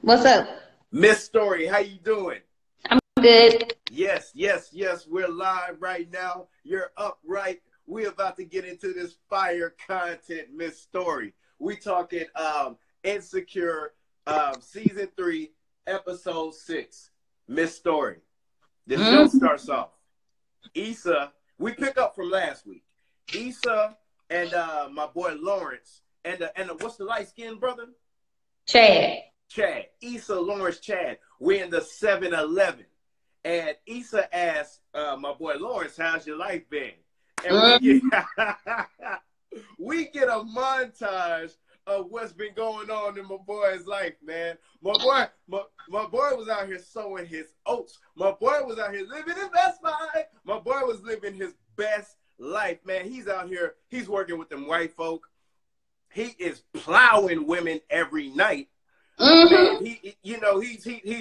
What's up? Miss Story, how you doing? I'm good. Yes, yes, yes. We're live right now. You're upright. We're about to get into this fire content, Miss Story. We talking Insecure season 3, episode 6. Miss Story. The show starts off. Issa, we pick up from last week. Issa and my boy Lawrence and what's the light skinned brother? Chad. Chad. Issa, Lawrence, Chad. We're in the 7-Eleven. And Issa asked my boy Lawrence, how's your life been? And we get a montage of what's been going on in my boy's life, man. My boy was out here sowing his oats. My boy was out here living his best life. My boy was living his best life, man. He's out here. He's working with them white folk. He is plowing women every night. He's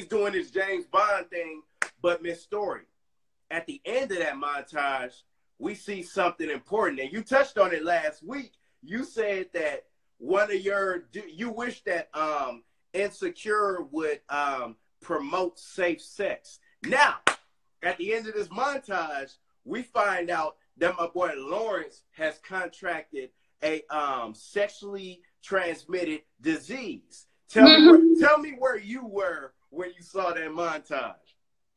doing his James Bond thing. But Miss Story, at the end of that montage, we see something important. And you touched on it last week. You said that you wish that Insecure would promote safe sex. Now, at the end of this montage, we find out that my boy Lawrence has contracted a sexually transmitted disease. Tell me where you were when you saw that montage.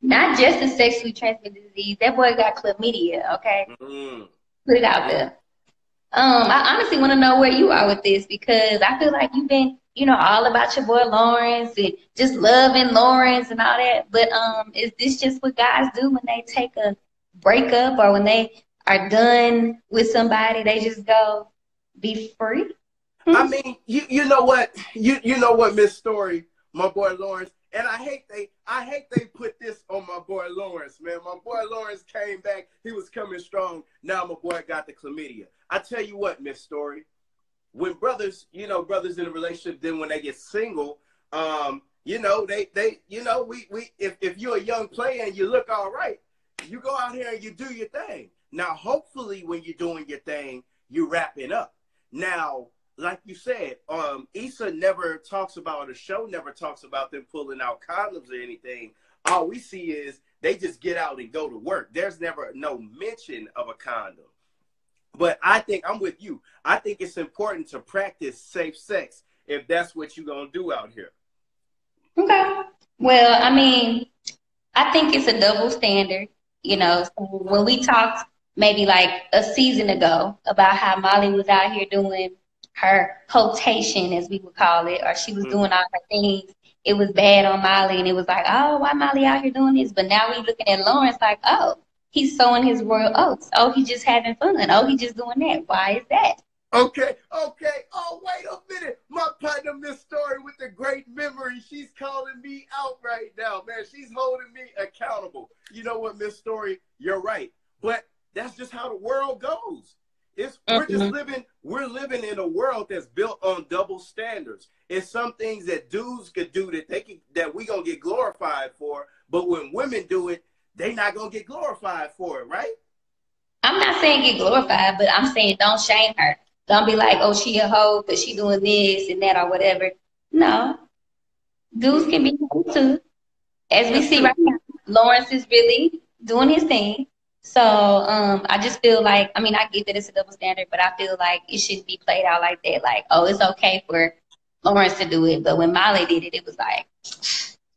Not just a sexually transmitted disease. That boy got chlamydia, okay? Put it out there. I honestly want to know where you are with this because I feel like you've been, all about your boy Lawrence and just loving Lawrence and all that. But is this just what guys do when they take a breakup or when they are done with somebody, they just go be free? I mean, you know what? You know what, Miss Story, my boy Lawrence, and I hate they put this on my boy Lawrence, man. My boy Lawrence came back. He was coming strong. Now my boy got the chlamydia. I tell you what, Miss Story, when brothers in a relationship, then when they get single, if you're a young player and you look all right, you go out here and you do your thing. Now, hopefully when you're doing your thing, you wrap it up. Now, like you said, Issa never talks about, the show never talks about them pulling out condoms or anything. All we see is they just get out and go to work. There's never no mention of a condom. But I think I'm with you. I think it's important to practice safe sex if that's what you're going to do out here. Okay. Well, I mean, I think it's a double standard. So when we talked maybe like a season ago about how Molly was out here doing her quotation, as we would call it, or she was doing all her things, it was bad on Molly, and it was like, oh, why Molly out here doing this? But now we looking at Lawrence like, oh, he's sowing his royal oats. Oh, he's just having fun. Oh, he's just doing that. Why is that? Okay. Oh, wait a minute. My partner, Miss Story, with the great memory, she's calling me out right now, man. She's holding me accountable. You know what, Miss Story? You're right. But that's just how the world goes. We're living in a world that's built on double standards. It's some things that dudes could do that we gonna get glorified for, but when women do it, they not gonna get glorified for it, right? I'm not saying get glorified, but I'm saying don't shame her. Don't be like, oh, she a hoe because she doing this and that or whatever. No. Dudes can be hoes too. As we see right now, Lawrence is really doing his thing. So I just feel like, I mean, I get that it's a double standard, but I feel like it shouldn't be played out like that. Like, oh, it's okay for Lawrence to do it. But when Molly did it, it was like,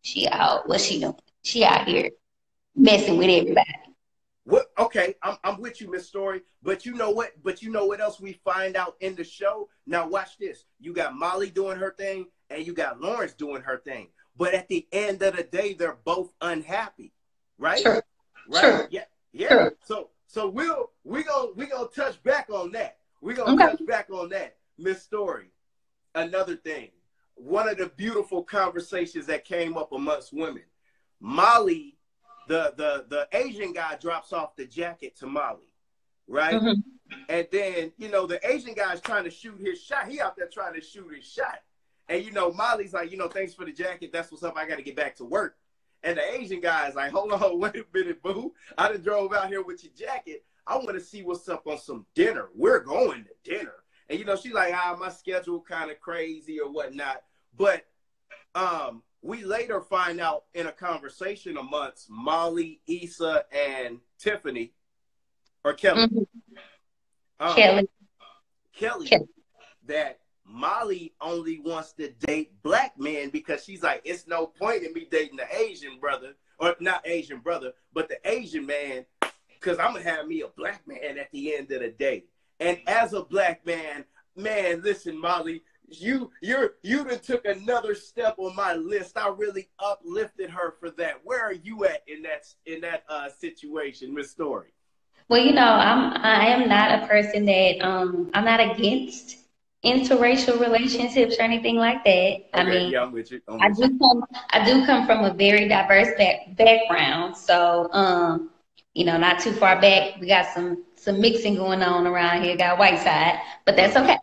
she out. What's she doing? She out here messing with everybody. What? Okay, I'm with you, Miss Story. But you know what? But you know what else we find out in the show? Now watch this. You got Molly doing her thing, and you got Lawrence doing her thing. But at the end of the day, they're both unhappy, right? Sure. Right? Sure. Yeah. Sure. So we gonna touch back on that. We're gonna touch back on that, Miss Story. Another thing, one of the beautiful conversations that came up amongst women, Molly. The Asian guy drops off the jacket to Molly, right? And then, the Asian guy's trying to shoot his shot. He out there trying to shoot his shot. And, Molly's like, thanks for the jacket. That's what's up. I got to get back to work. And the Asian guy's like, hold on, wait a minute, boo. I done drove out here with your jacket. I want to see what's up on some dinner. We're going to dinner. And, she's like, my schedule kind of crazy or whatnot. But we later find out in a conversation amongst Molly, Issa, and Tiffany, or Kelly. Mm-hmm. Um, Kelly. Kelly, Kelly. that Molly only wants to date black men because she's like, it's no point in me dating the Asian brother, or not Asian brother, but the Asian man, because I'm gonna have me a black man at the end of the day. And as a black man, man, listen, Molly, you done took another step on my list. I really uplifted her for that. Where are you at in that situation, Miss Story? Well, I am not a person that I'm not against interracial relationships or anything like that. I Okay, mean, yeah, I'm with you. I'm I with you. do come I do come from a very diverse background, so not too far back, we got some mixing going on around here. Got white side, but that's Mm-hmm. okay.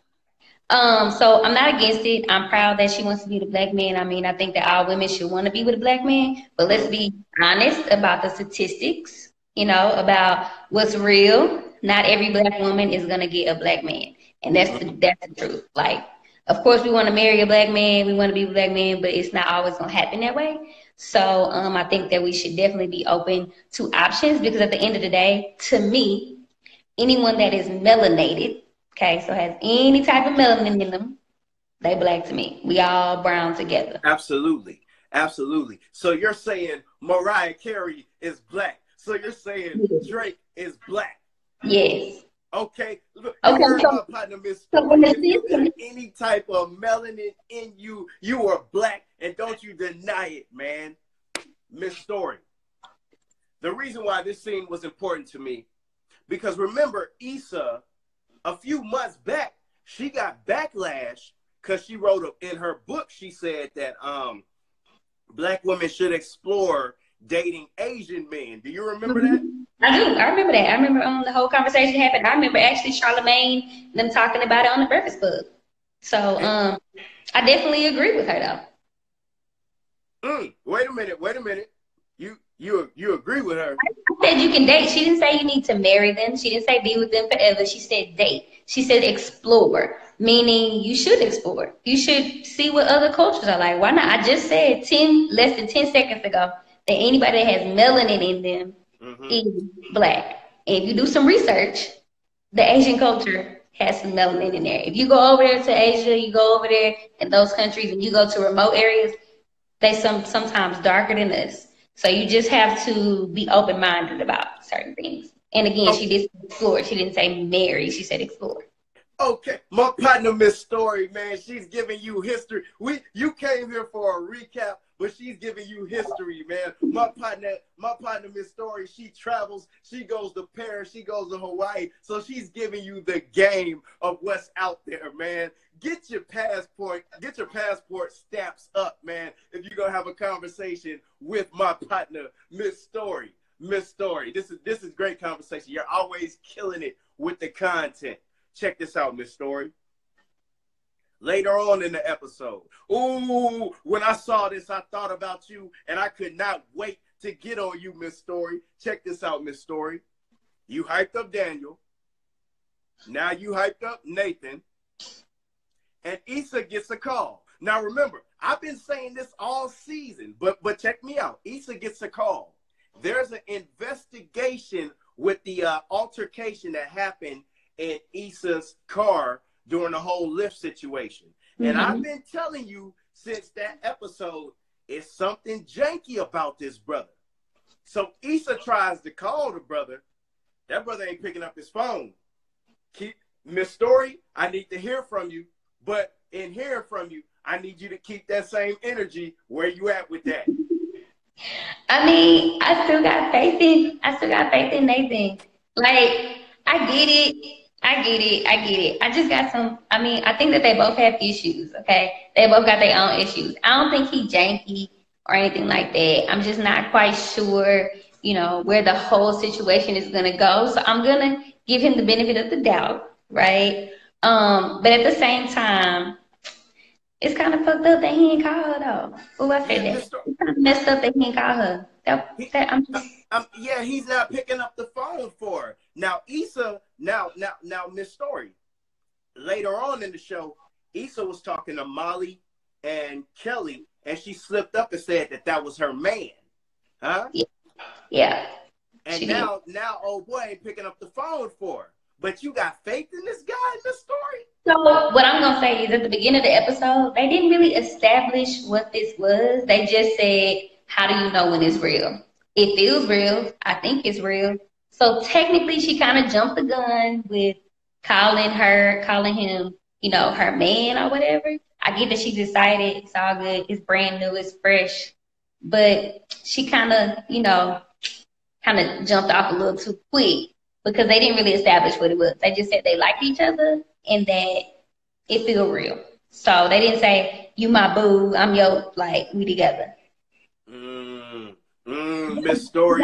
So I'm not against it. I'm proud that she wants to be the black man. I mean, I think that all women should want to be with a black man, but let's Mm-hmm. be honest about the statistics, about what's real. Not every black woman is gonna get a black man. And that's the truth. Like, of course we want to marry a black man, we want to be with a black man, but it's not always gonna happen that way. So I think that we should definitely be open to options because at the end of the day, to me, anyone that is melanated, okay, so has any type of melanin in them, they black to me. We all brown together. Absolutely. Absolutely. So you're saying Mariah Carey is black. So you're saying Drake is black. Yes. Okay. Look, you Okay, heard so, my partner, Miss so when Story. the If you got system, any type of melanin in you, you are black, and don't you deny it, man. Miss Story. The reason why this scene was important to me, because remember, Issa, a few months back, she got backlash because she wrote in her book, she said that black women should explore dating Asian men. Do you remember that? I do. I remember that. I remember the whole conversation happened. I remember actually Charlemagne them talking about it on the Breakfast Club. So And, I definitely agree with her though. wait a minute. Wait a minute. You agree with her? I said you can date. She didn't say you need to marry them. She didn't say be with them forever. She said date. She said explore, meaning you should explore. You should see what other cultures are like. Why not? I just said less than 10 seconds ago that anybody that has melanin in them Mm-hmm. is black. And if you do some research, the Asian culture has some melanin in there. If you go over there to Asia, you go over there in those countries, and you go to remote areas, they sometimes darker than us. So you just have to be open minded about certain things. And again, Oh, she did explore. She didn't say marry. She said explore. okay. My partner, Miss Story, man, she's giving you history. You came here for a recap, but she's giving you history, man. My partner, Miss Story, she travels, she goes to Paris, she goes to Hawaii. So she's giving you the game of what's out there, man. Get your passport stamps up, man, if you're gonna have a conversation with my partner, Miss Story. Miss Story. This is great conversation. You're always killing it with the content. Check this out, Miss Story. Later on in the episode, ooh, when I saw this, I thought about you, and I could not wait to get on you, Miss Story. Check this out, Miss Story. You hyped up Daniel. Now you hyped up Nathan. And Issa gets a call. Now remember, I've been saying this all season, but check me out. Issa gets a call. There's an investigation with the altercation that happened in Issa's car during the whole lift situation. And I've been telling you since that episode, it's something janky about this brother. So Issa tries to call the brother. That brother ain't picking up his phone. Miss Story, I need to hear from you. But in hearing from you, I need you to keep that same energy. Where you at with that? I mean, I still got faith in Nathan. Like, I get it. I just got I think that they both have issues, okay? They both got their own issues. I don't think he janky or anything like that. I'm just not quite sure, where the whole situation is gonna go. So I'm gonna give him the benefit of the doubt, right? But at the same time, it's kind of fucked up that he ain't call her though. Oh, I said Yeah, that. Mr. It's kind of messed up that he ain't call her. He, I'm just. yeah, he's not picking up the phone for her. Now, Issa, now, Miss Story. Later on in the show, Issa was talking to Molly and Kelly, and she slipped up and said that that was her man, huh? Yeah. And now old boy ain't picking up the phone for her. But you got faith in this guy in this story? So what I'm gonna say is at the beginning of the episode, they didn't really establish what this was. They just said, "How do you know when it's real? It feels real. I think it's real." So technically, she kind of jumped the gun with calling him, her man or whatever. I get that she decided it's all good, it's brand new, it's fresh, but she kind of jumped off a little too quick because they didn't really establish what it was. They just said they liked each other and that it feel real. So they didn't say, "You my boo, I'm your, like, we together." Miss Story.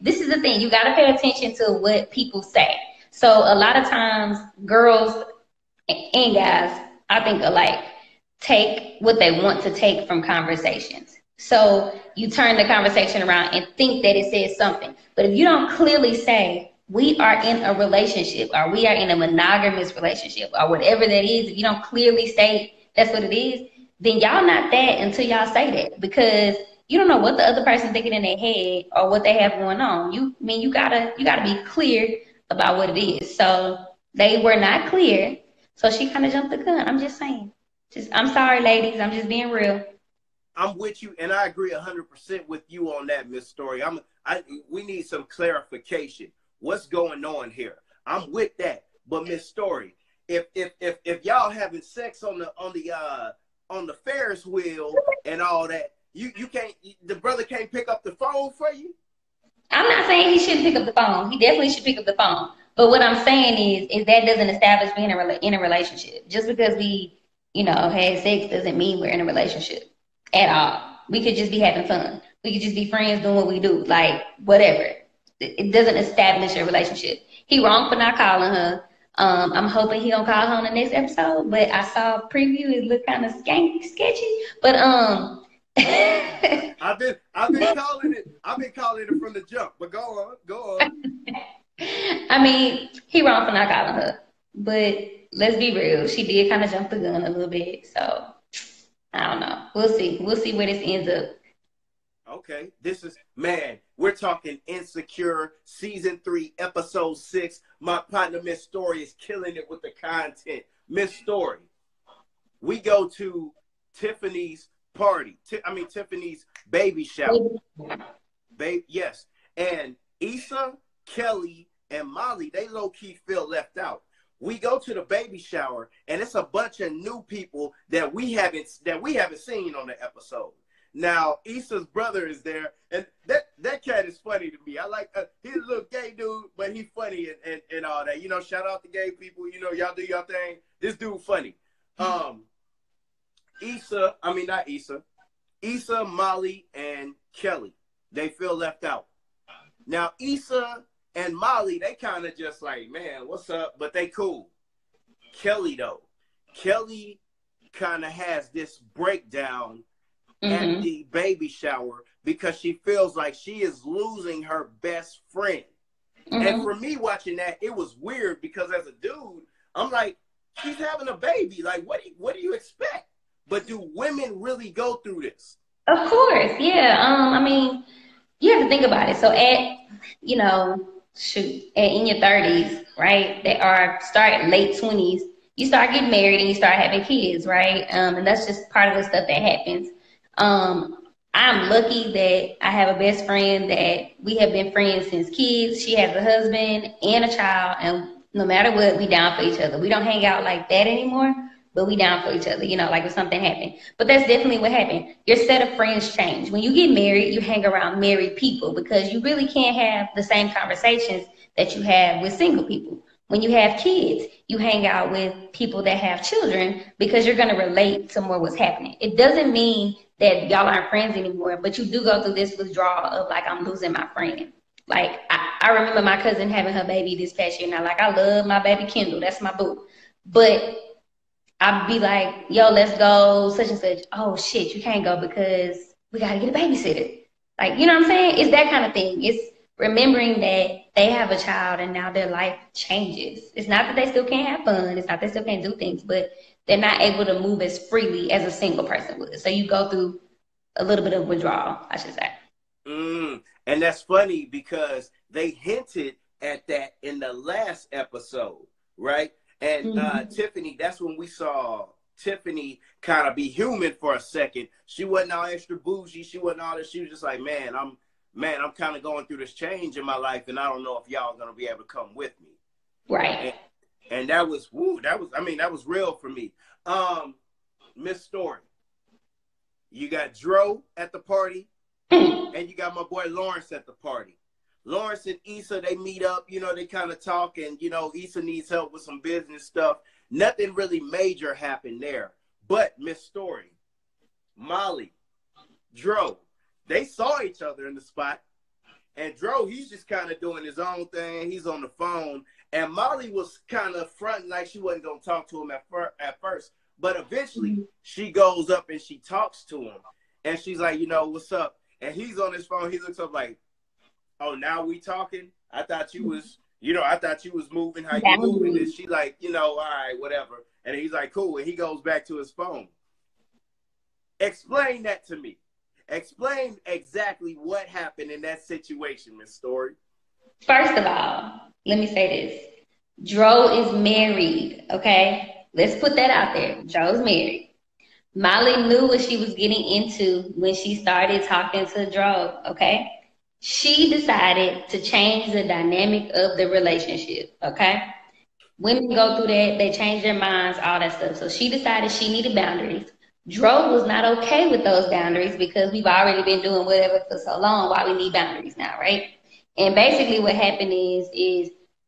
This is the thing. You got to pay attention to what people say. So a lot of times girls and guys, I think, alike, take what they want to take from conversations. So you turn the conversation around and think that it says something. But if you don't clearly say, "We are in a relationship," or "We are in a monogamous relationship," or whatever that is, if you don't clearly say that's what it is, then y'all not that until y'all say that, because you don't know what the other person's thinking in their head or what they have going on. You gotta be clear about what it is. So they were not clear. So she kind of jumped the gun. I'm just saying. I'm sorry, ladies. I'm just being real. I'm with you, and I agree 100% with you on that, Miss Story. We need some clarification. What's going on here? I'm with that, but Miss Story, if y'all having sex on the Ferris wheel and all that, you can't. The brother can't pick up the phone for you. I'm not saying he shouldn't pick up the phone. He definitely should pick up the phone. But what I'm saying is that doesn't establish being in a relationship. Just because we, had sex doesn't mean we're in a relationship at all. We could just be having fun. We could just be friends doing what we do, like whatever. It doesn't establish a relationship. He wrong for not calling her. I'm hoping he don't call her on the next episode. But I saw a preview. It looked kind of sketchy. But I've been calling it. I've been calling it from the jump. But go on. I mean, he wrong for not calling her. But let's be real. She did kind of jump the gun a little bit. So I don't know. We'll see. We'll see where this ends up. Okay, we're talking Insecure Season 3, Episode 6. My partner, Miss Story, is killing it with the content. Miss Story, we go to Tiffany's party. Tiffany's baby shower. Yes. And Issa, Kelly, and Molly, they low-key feel left out. We go to the baby shower, and it's a bunch of new people that we haven't seen on the episode. Now, Issa's brother is there, and that cat is funny to me. I like he's a little gay dude, but he's funny and all that. Shout out to gay people. Y'all do your thing. This dude funny. Issa, Molly, and Kelly, they feel left out. Now, Issa and Molly, they kind of just like, "Man, what's up?" But they cool. Kelly, though. Kelly kind of has this breakdown at the baby shower because she feels like she is losing her best friend. And for me watching that, it was weird because as a dude, I'm like, she's having a baby. Like, what do you expect? But do women really go through this? Of course, yeah. You have to think about it. So in your 30s, right? Start late 20s. You start getting married and you start having kids, right? And that's just part of the stuff that happens. I'm lucky that I have a best friend that we have been friends since kids. She has a husband and a child, and no matter what, we down for each other. We don't hang out like that anymore, but we down for each other, like if something happened. But that's definitely what happened. Your set of friends change. When you get married, you hang around married people because you really can't have the same conversations that you have with single people. When you have kids, you hang out with people that have children because you're going to relate to more what's happening. It doesn't mean that y'all aren't friends anymore, but you do go through this withdrawal of like, I'm losing my friend. Like, I remember my cousin having her baby this past year. Now, like, I love my baby Kendall. That's my boo. But I'd be like, "Yo, let's go, such and such." "Oh, shit, you can't go because we got to get a babysitter." Like, you know what I'm saying? It's that kind of thing. It's remembering that they have a child and now their life changes. It's not that they still can't have fun. It's not that they still can't do things, but they're not able to move as freely as a single person would. So you go through a little bit of withdrawal, I should say. And that's funny because they hinted at that in the last episode, right? And Tiffany, that's when we saw Tiffany kind of be human for a second. She wasn't all extra bougie. She wasn't all that. She was just like, man, I'm kind of going through this change in my life, and I don't know if y'all are gonna be able to come with me. Right. And that was that was real for me. Miss Story, you got Dro at the party, and you got my boy Lawrence at the party. Lawrence and Issa, they meet up, they kind of talk, and, Issa needs help with some business stuff. Nothing really major happened there. But Miss Story, Molly, Dro, they saw each other in the spot. And Dro, he's just kind of doing his own thing. He's on the phone. And Molly was kind of fronting like she wasn't going to talk to him at first. But eventually, she goes up and she talks to him. And she's like, what's up? And he's on his phone. He looks up like, oh, now we talking? I thought you was, moving how you moving. And she like, all right, whatever. And he's like, cool. And he goes back to his phone. Explain that to me. Explain exactly what happened in that situation, Miss Story. First of all, let me say this. Dro is married, okay? Let's put that out there. Dro's married. Molly knew what she was getting into when she started talking to Dro, okay? She decided to change the dynamic of the relationship, okay? Women go through that, they change their minds, all that stuff. So she decided she needed boundaries. Dro was not okay with those boundaries because we've already been doing whatever for so long. Why we need boundaries now, right? And basically what happened is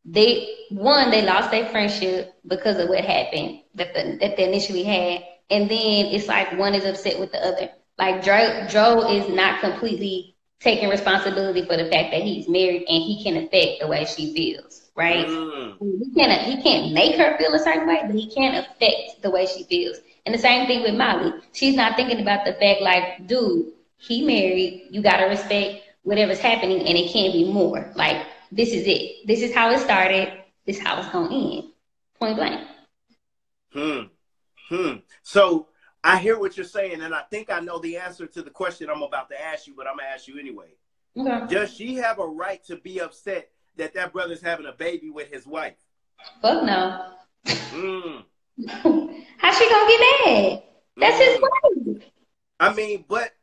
they lost their friendship because of what happened that they initially had. And then it's like one is upset with the other. Like Dro is not completely taking responsibility for the fact that he's married and he can affect the way she feels, right? He can't make her feel a certain way, but he can affect the way she feels. And the same thing with Molly. She's not thinking about the fact like, dude, he married, you gotta respect whatever's happening and it can't be more. Like, this is it. This is how it started. This is how it's gonna end. Point blank. So I hear what you're saying, and I think I know the answer to the question I'm about to ask you, but I'm going to ask you anyway. Okay. Does she have a right to be upset that brother's having a baby with his wife? Fuck no. How's she going to get mad? That's his wife. I mean, but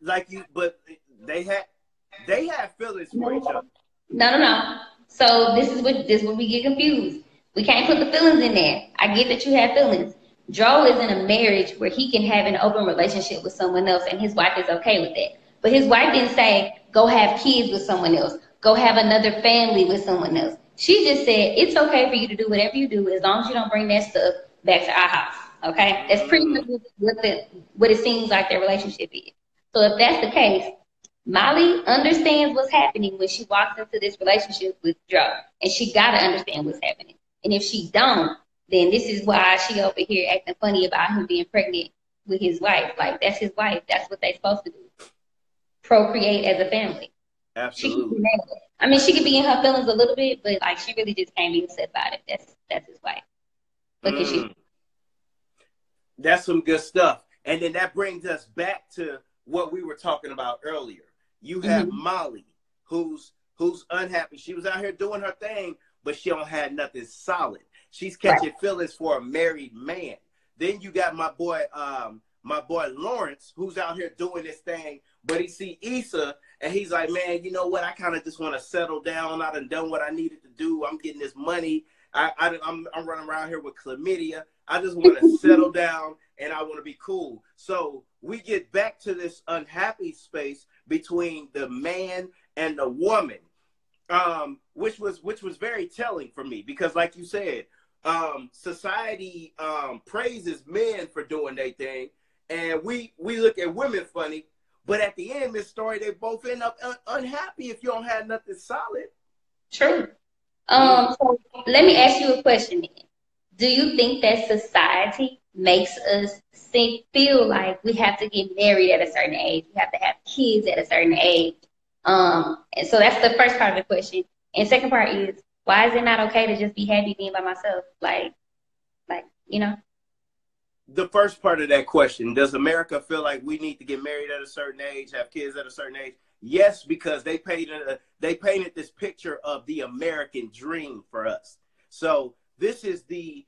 they have feelings for each other. No. So this is what we get confused. We can't put the feelings in there. I get that you have feelings. Dro is in a marriage where he can have an open relationship with someone else and his wife is okay with that. But his wife didn't say, go have kids with someone else. Go have another family with someone else. She just said, it's okay for you to do whatever you do as long as you don't bring that stuff back to our house. Okay? That's pretty much what it seems like their relationship is. So if that's the case, Molly understands what's happening when she walks into this relationship with Dro. And she got to understand what's happening. And if she don't, then this is why she over here acting funny about him being pregnant with his wife. Like, that's his wife. That's what they're supposed to do. Procreate as a family. Absolutely. She could be in her feelings a little bit, but, like, she really just can't be upset about it. That's his wife. What can she do? That's some good stuff. And then that brings us back to what we were talking about earlier. You have Molly, who's unhappy. She was out here doing her thing, but she don't have nothing solid. She's catching feelings for a married man. Then you got my boy Lawrence, who's out here doing this thing, but he see Issa, and he's like, man, you know what? I kind of just want to settle down. I done what I needed to do. I'm getting this money. I'm running around here with chlamydia. I just want to settle down, and I want to be cool. So we get back to this unhappy space between the man and the woman, which was very telling for me because, like you said, society praises men for doing their thing, and we look at women funny. But at the end, Miss Story, they both end up unhappy if you don't have nothing solid. True. So let me ask you a question then. Do you think that society makes us feel like we have to get married at a certain age, we have to have kids at a certain age, And so that's the first part of the question. And second part is, why is it not okay to just be happy being by myself? Like, you know? The first part of that question, does America feel like we need to get married at a certain age, have kids at a certain age? Yes, because they painted this picture of the American dream for us. So this is the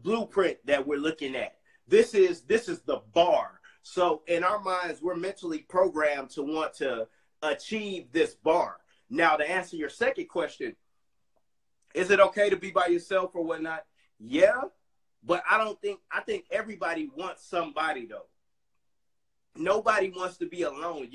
blueprint that we're looking at. This is the bar. So in our minds, we're mentally programmed to want to achieve this bar. Now, to answer your second question, is it okay to be by yourself or whatnot? Yeah, but I think everybody wants somebody though. Nobody wants to be alone.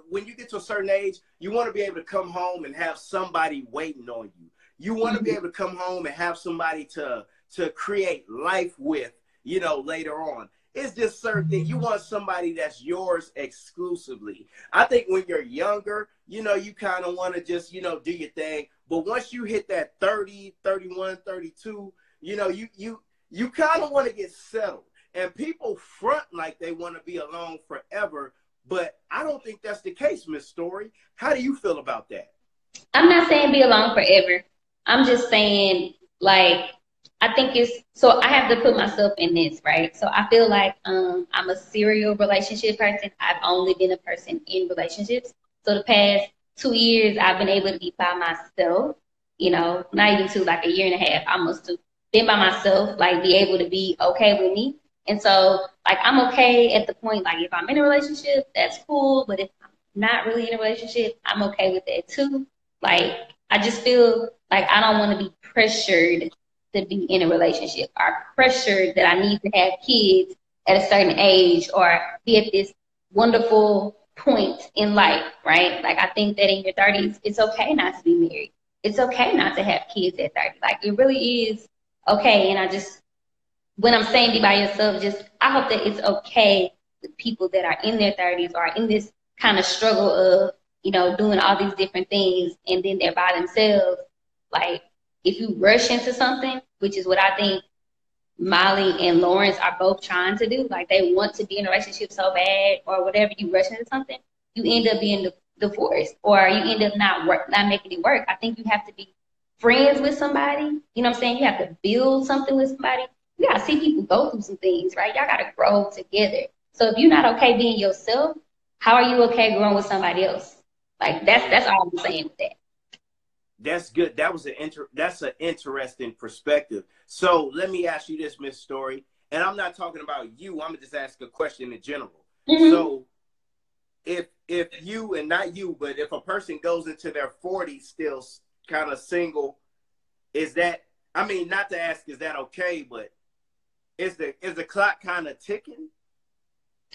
When you get to a certain age, you want to be able to come home and have somebody waiting on you. You want to be able to come home and have somebody to create life with, later on. It's just certain things. You want somebody that's yours exclusively. I think when you're younger, you kind of want to just, do your thing. But once you hit that 30, 31, 32, you kind of want to get settled. And people front like they want to be alone forever. But I don't think that's the case, Miss Story. How do you feel about that? I'm not saying be alone forever. I'm just saying, like, I think so I have to put myself in this, right? So I feel like I'm a serial relationship person. I've only been a person in relationships. So the past 2 years, I've been able to be by myself, not even two, like a year and a half, almost two. Been by myself, like be able to be okay with me. And so, like, I'm okay at the point, like, if I'm in a relationship, that's cool. But if I'm not really in a relationship, I'm okay with that too. Like, I just feel like I don't want to be pressured to be in a relationship or pressured that I need to have kids at a certain age or be at this wonderful point in life, right? Like, I think that in your 30s, it's okay not to be married. It's okay not to have kids at 30. Like, it really is okay. And when I'm saying be by yourself, I hope that it's okay with people that are in their 30s or in this kind of struggle of, doing all these different things and then they're by themselves. Like, if you rush into something, which is what I think Molly and Lawrence are both trying to do, like they want to be in a relationship so bad or whatever, you rush into something, you end up being divorced or you end up not making it work. I think you have to be friends with somebody. You know what I'm saying? You have to build something with somebody. You gotta see people go through some things, right? Y'all gotta grow together. So if you're not okay being yourself, how are you okay growing with somebody else? Like that's all I'm saying with that. That's good. That's an interesting perspective. So let me ask you this, Miss Story, and I'm not talking about you. I'm gonna just ask a question in general. Mm-hmm. So if you, and not you, but if a person goes into their 40s still kind of single, is that, I mean, not to ask, is that okay, but is the clock kind of ticking?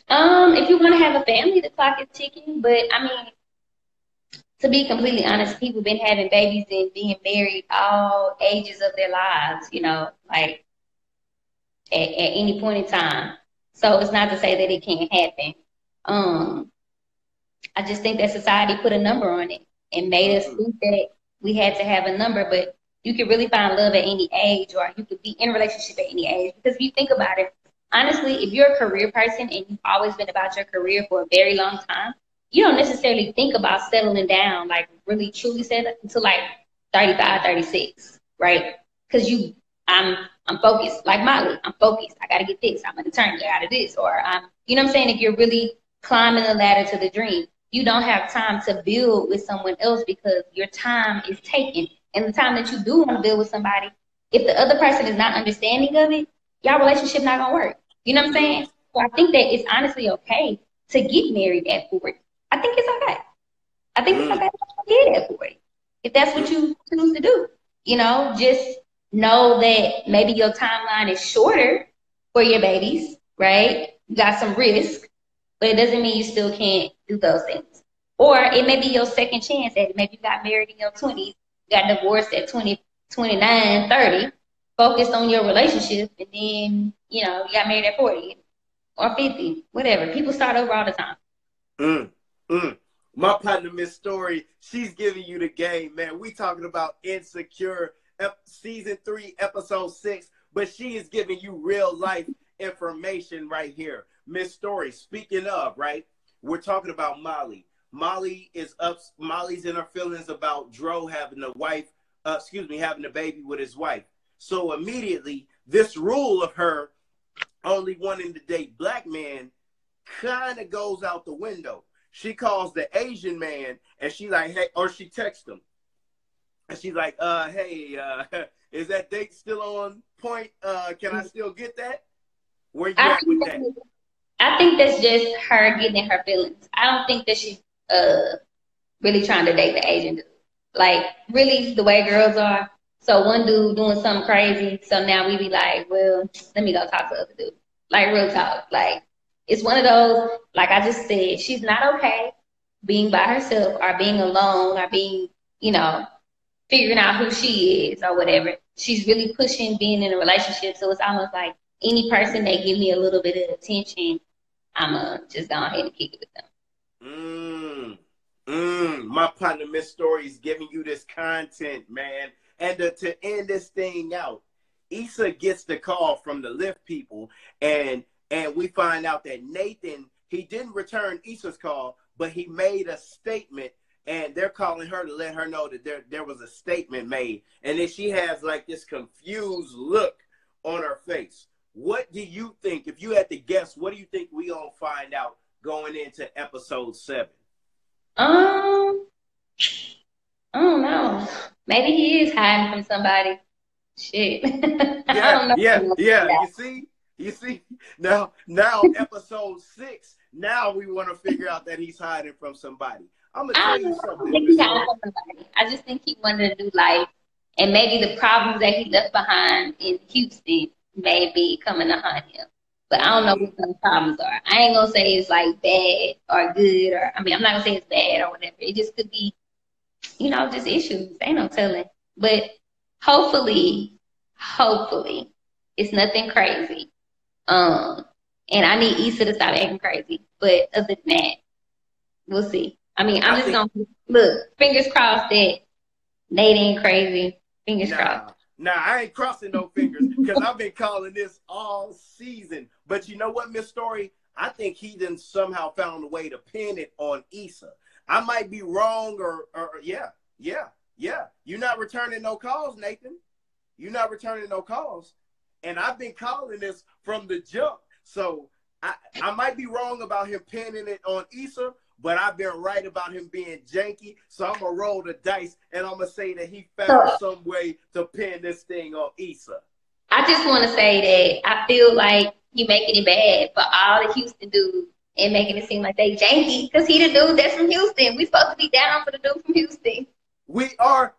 If you want to have a family, the clock is ticking. But I mean, to be completely honest, people been having babies and being married all ages of their lives. Like at any point in time. So it's not to say that it can't happen. I just think that society put a number on it and made us think that we had to have a number, but you could really find love at any age, or you could be in a relationship at any age. Because if you think about it, honestly, if you're a career person and you've always been about your career for a very long time, you don't necessarily think about settling down, like really truly settle until like 35, 36, right? Because I'm focused, like Molly, I'm focused. I got to get this. I'm an attorney. I got to this. Or you know what I'm saying? If you're really climbing the ladder to the dream, you don't have time to build with someone else because your time is taken. And the time that you do want to build with somebody, if the other person is not understanding of it, y'all relationship not gonna work. You know what I'm saying? So I think that it's honestly okay to get married at 40. I think it's okay. I think it's okay to get at 40 if that's what you choose to do. Just know that maybe your timeline is shorter for your babies, right? You got some risk, but it doesn't mean you still can't do those things. Or it may be your second chance at it. Maybe you got married in your 20s, got divorced at 20, 29, 30, focused on your relationship, and then, you got married at 40 or 50, whatever. People start over all the time. My partner, Miss Story, she's giving you the game, man. We talking about Insecure, season 3, episode 6, but she is giving you real life information right here. Miss Story, speaking of, right, we're talking about Molly. Molly is up. Molly's in her feelings about Dro having a wife. Having a baby with his wife. So immediately, this rule of her only wanting to date black men kind of goes out the window. She calls the Asian man and she like, hey, or she texts him. And she's like, hey, is that date still on point? Can I still get that? Where you I at with think that? I think that's just her getting in her feelings. I don't think that she's really trying to date the Asian dude. Like, really, the way girls are. So one dude doing something crazy. So now we be like, well, let me go talk to the other dude. Like, real talk. Like, it's one of those, like I just said, she's not okay being by herself or being alone or being, you know, figuring out who she is or whatever. She's really pushing being in a relationship. So it's almost like any person that give me a little bit of attention, I'm just go ahead and kick it with them. My partner Miss Story is giving you this content, man. And to end this thing out, Issa gets the call from the Lyft people, and we find out that Nathan, he didn't return Issa's call, but he made a statement, and they're calling her to let her know that there was a statement made. And then she has like this confused look on her face. What do you think, if you had to guess, what do you think we gonna find out going into episode 7? I don't know. Maybe he is hiding from somebody. Shit. I don't know. Yeah. You see. Now episode 6. Now we want to figure out that he's hiding from somebody. I'm gonna tell you something. Think he's hiding from somebody. I just think he wanted to do life, and maybe the problems that he left behind in Houston may be coming to haunt him. But I don't know what those problems are. I ain't gonna say it's like bad or good, or I mean, I'm not gonna say it's bad or whatever. It just could be, just issues. Ain't no telling. But hopefully, it's nothing crazy. And I need Issa to stop acting crazy. But other than that, we'll see. I mean, I'm just gonna look. Fingers crossed that Nate ain't crazy. Fingers crossed. Nah, I ain't crossing no fingers because I've been calling this all season. But you know what, Miss Story? I think he done somehow found a way to pin it on Issa. I might be wrong, or yeah. You're not returning no calls, Nathan. You're not returning no calls. And I've been calling this from the jump. So I might be wrong about him pinning it on Issa, but I've been right about him being janky. So I'm going to roll the dice, and I'm going to say that he found some way to pin this thing on Issa. I just want to say that I feel like you making it bad for all the Houston dudes and making it seem like they janky because he the dude that's from Houston. We supposed to be down for the dude from Houston. We are,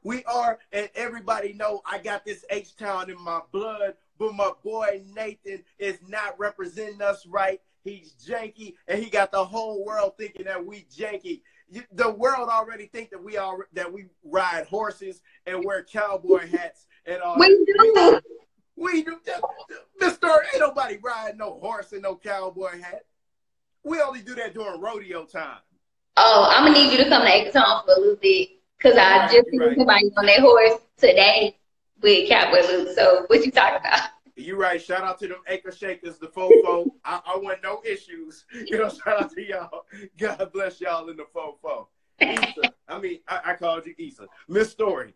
and everybody know I got this H-Town in my blood, but my boy Nathan is not representing us right. He's janky, and he got the whole world thinking that we janky. The world already think that we ride horses and wear cowboy hats and all. We do. Mr. Ain't nobody riding no horse and no cowboy hat. We only do that during rodeo time. Oh, I'm gonna need you to come to Acton for a little bit because I just seen somebody on that horse today with cowboy boots. So what you talking about? You're right. Shout out to them acre shakers, the fofo. I want no issues. Shout out to y'all. God bless y'all in the fofo. Issa, I called you Issa. Miss Story.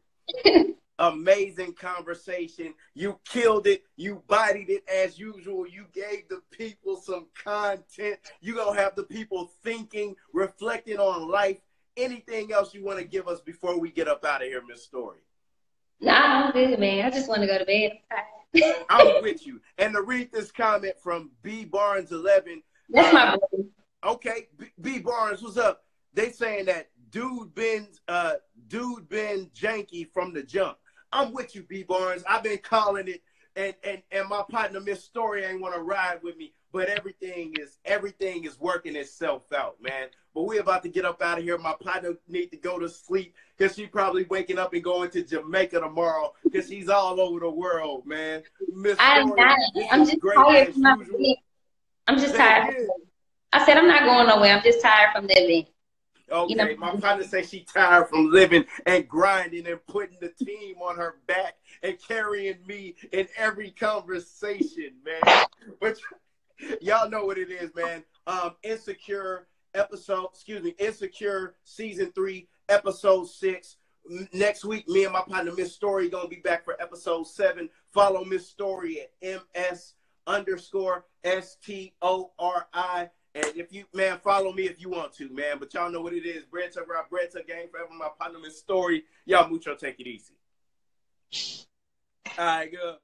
Amazing conversation. You killed it. You bodied it as usual. You gave the people some content. You're going to have the people thinking, reflecting on life. Anything else you want to give us before we get up out of here, Miss Story? Nah, I'm good, man. I just want to go to bed. I'm with you. And to read this comment from B Barnes 11. That's my brother. Okay, B Barnes, what's up? They saying that dude been janky from the jump. I'm with you, B Barnes. I've been calling it, and my partner Miss Story ain't want to ride with me, but everything is working itself out, man. But we're about to get up out of here. My partner need to go to sleep because she probably waking up and going to Jamaica tomorrow because she's all over the world, man. Miss Story, I'm just tired from my event. I'm just tired. I said I'm not going nowhere. I'm just tired from the event. Okay, my partner says she tired from living and grinding and putting the team on her back and carrying me in every conversation, man. But y'all know what it is, man. Insecure Insecure season 3, episode 6. Next week, me and my partner Miss Story gonna be back for episode 7. Follow Miss Story at MS_STORI. And if you, man, follow me if you want to, man. But y'all know what it is. Bread Tuck Rock, Bread Tuck Gang forever. My partner Miss Story. Y'all mucho, take it easy. All right, good.